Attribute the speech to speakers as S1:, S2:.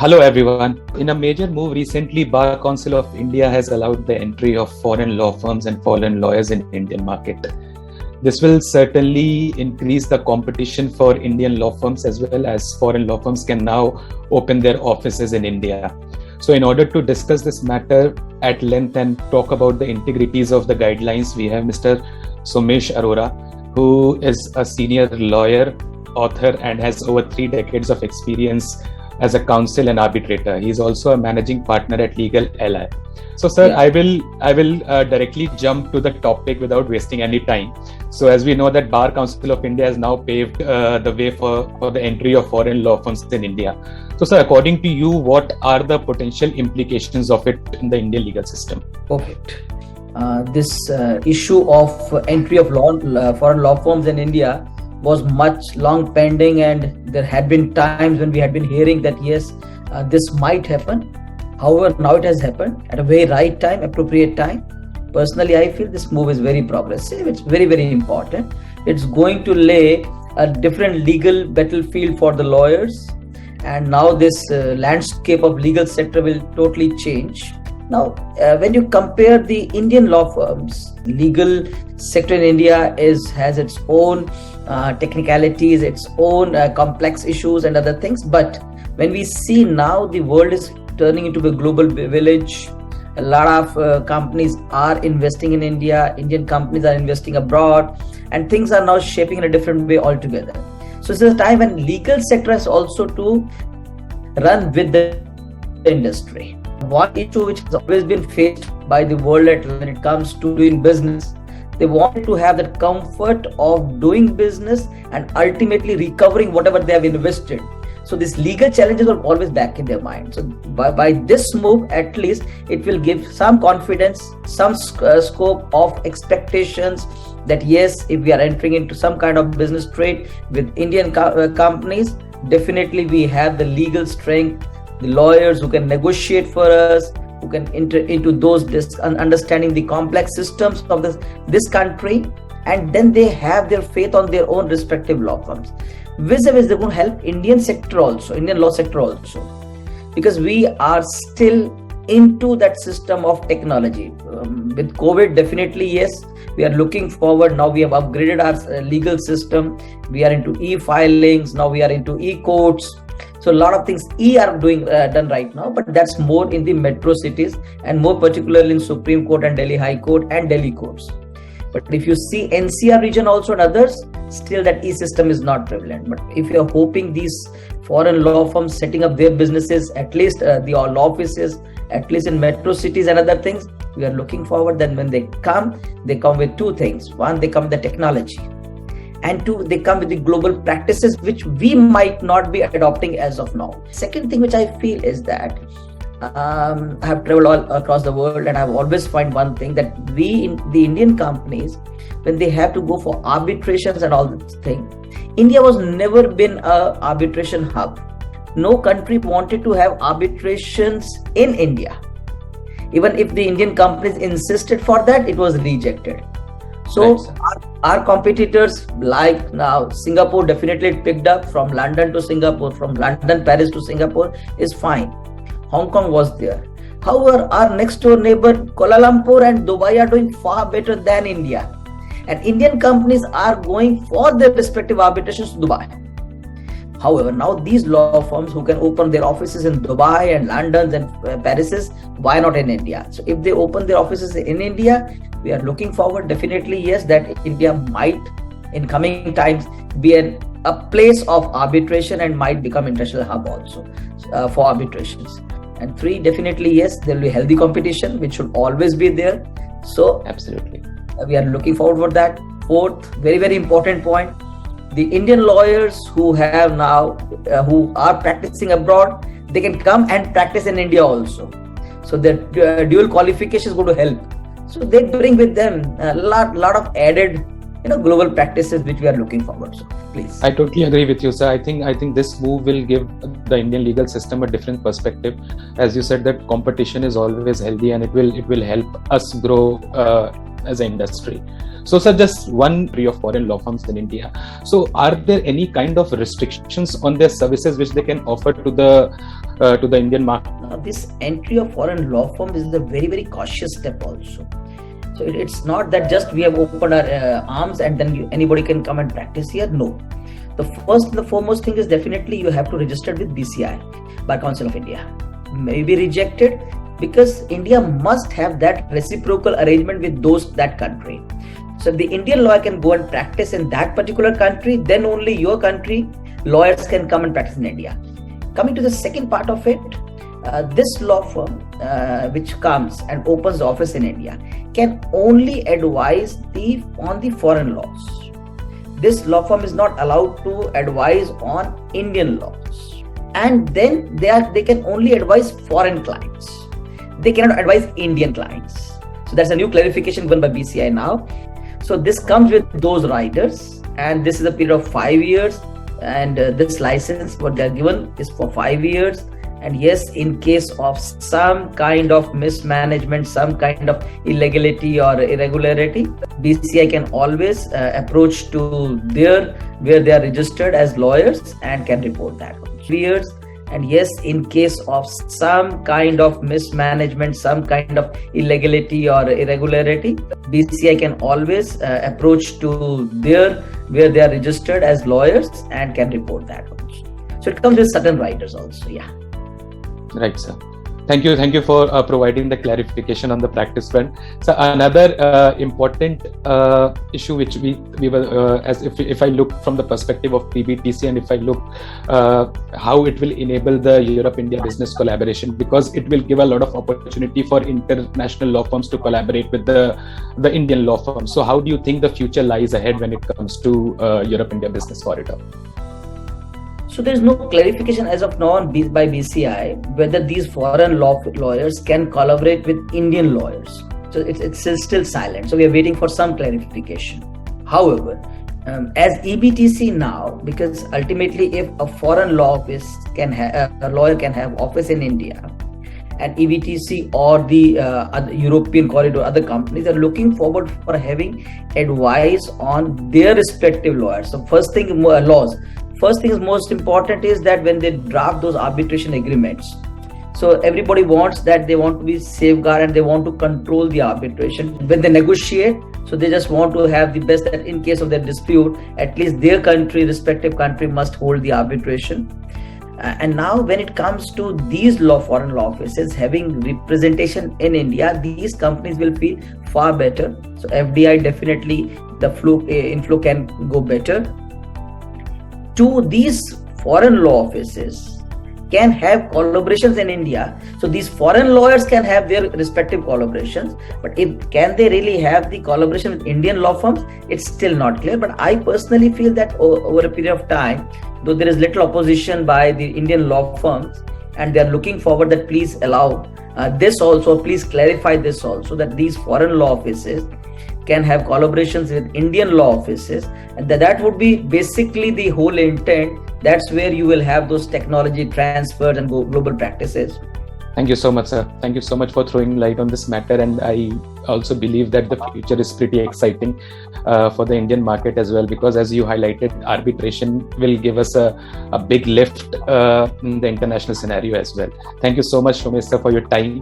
S1: Hello everyone. In a major move recently, Bar Council of India has allowed the entry of foreign law firms and foreign lawyers in Indian market. This will certainly increase the competition for Indian law firms, as well as foreign law firms can now open their offices in India. So in order to discuss this matter at length and talk about the integrities of the guidelines, we have Mr. Somesh Arora, who is a senior lawyer, author, and has over 3 decades of experience as a counsel and arbitrator. He is also a managing partner at Legal Ally. So, sir, I will directly jump to the topic without wasting any time. So, as we know that Bar Council of India has now paved the way for the entry of foreign law firms in India. So, sir, according to you, what are the potential implications of it in the Indian legal system?
S2: Perfect. This issue of entry of foreign law firms in India was much long pending, and there had been times when we had been hearing that yes, this might happen. However, now it has happened at a very right time, appropriate time. Personally, I feel this move is very progressive. It's very, very important. It's going to lay a different legal battlefield for the lawyers, and now this landscape of legal sector will totally change. Now, when you compare the Indian law firms, legal sector in India has its own technicalities, its own complex issues and other things. But when we see now the world is turning into a global village, a lot of companies are investing in India, Indian companies are investing abroad, and things are now shaping in a different way altogether. So this is a time when legal sector has also to run with the industry. One issue which has always been faced by the world when it comes to doing business, they wanted to have that comfort of doing business and ultimately recovering whatever they have invested. So these legal challenges are always back in their mind. So by this move, at least it will give some confidence, some scope of expectations that yes, if we are entering into some kind of business trade with Indian companies, definitely we have the legal strength, the lawyers who can negotiate for us, who can enter into those understanding the complex systems of this country, and then they have their faith on their own respective law firms. Vis-a-vis, they're going to help Indian law sector also, because we are still into that system of technology. With COVID, definitely yes, we are looking forward. Now we have upgraded our legal system. We are into e-filings. Now we are into e-courts. So a lot of things are done right now, but that's more in the metro cities and more particularly in Supreme Court and Delhi High Court and Delhi courts. But if you see NCR region also and others, still that e-system is not prevalent. But if you're hoping these foreign law firms setting up their businesses, at least the law offices, at least in metro cities and other things, we are looking forward. Then when they come with 2 things. One, they come with the technology. And 2, they come with the global practices which we might not be adopting as of now. Second thing which I feel is that I have traveled all across the world, and I've always find one thing, that the Indian companies, when they have to go for arbitrations and all this thing, India was never been a arbitration hub. No country wanted to have arbitrations in India. Even if the Indian companies insisted for that, it was rejected. So our competitors, like now Singapore, definitely picked up from London to Singapore, from London, Paris to Singapore is fine. Hong Kong was there. However, our next door neighbor Kuala Lumpur and Dubai are doing far better than India. And Indian companies are going for their respective arbitrations to Dubai. However, now these law firms who can open their offices in Dubai and London and Paris, why not in India? So if they open their offices in India, we are looking forward definitely, yes, that India might in coming times be a place of arbitration and might become international hub also for arbitrations. And 3, definitely, yes, there will be healthy competition, which should always be there. So
S1: absolutely,
S2: we are looking forward for that. 4th, very, very important point. The Indian lawyers who have now, who are practicing abroad, they can come and practice in India also. So the dual qualification is going to help. So they bring with them a lot of added, global practices which we are looking forward to. Please.
S1: I totally agree with you, sir. I think this move will give the Indian legal system a different perspective. As you said, that competition is always healthy, and it will help us grow as an industry. So, sir, just one of foreign law firms in India. So, are there any kind of restrictions on their services which they can offer to the Indian market?
S2: Now, this entry of foreign law firms is a very, very cautious step also. So it's not that just we have opened our arms and then anybody can come and practice here. No. The first and the foremost thing is definitely you have to register with BCI, Bar Council of India. May be rejected because India must have that reciprocal arrangement with that country. So if the Indian lawyer can go and practice in that particular country, then only your country lawyers can come and practice in India. Coming to the second part of it, this law firm which comes and opens the office in India can only advise on the foreign laws. This law firm is not allowed to advise on Indian laws. And then they can only advise foreign clients. They cannot advise Indian clients. So that's a new clarification given by BCI now. So this comes with those riders, and this is a period of 5 years. And this license, what they are given, is for 5 years. And yes, in case of some kind of mismanagement, some kind of illegality or irregularity, BCI can always approach to where they are registered as lawyers and can report that. 3 years. And yes, in case of some kind of mismanagement, some kind of illegality or irregularity, BCI can always approach to where they are registered as lawyers and can report that also. So it comes with certain riders also, yeah.
S1: Right, sir. Thank you for providing the clarification on the practice front. So another important issue which we were, as if I look from the perspective of EBTC, and if I look how it will enable the Europe-India business collaboration, because it will give a lot of opportunity for international law firms to collaborate with the Indian law firms. So how do you think the future lies ahead when it comes to Europe-India business corridor?
S2: So there is no clarification as of now by BCI whether these foreign lawyers can collaborate with Indian lawyers. So it's still silent. So we are waiting for some clarification. However, as EBTC now, because ultimately if a foreign law office a lawyer can have office in India, and EBTC or the other European corridor, other companies are looking forward for having advice on their respective lawyers. So first thing is most important is that when they draft those arbitration agreements, so everybody wants that, they want to be safeguard and they want to control the arbitration. When they negotiate, so they just want to have the best, that in case of their dispute, at least their respective country must hold the arbitration. And now when it comes to these foreign law offices having representation in India, these companies will feel far better. So FDI, definitely the inflow can go better. These foreign law offices can have collaborations in India. So these foreign lawyers can have their respective collaborations, but can they really have the collaboration with Indian law firms? It's still not clear. But I personally feel that over a period of time, though there is little opposition by the Indian law firms, and they are looking forward that please allow this also, please clarify this also, that these foreign law offices can have collaborations with Indian law offices, and that would be basically the whole intent. That's where you will have those technology transfers and global practices.
S1: Thank you so much, sir. Thank you so much for throwing light on this matter, and I also believe that the future is pretty exciting for the Indian market as well, because as you highlighted, arbitration will give us a big lift in the international scenario as well. Thank you so much, Somesh sir, for your time.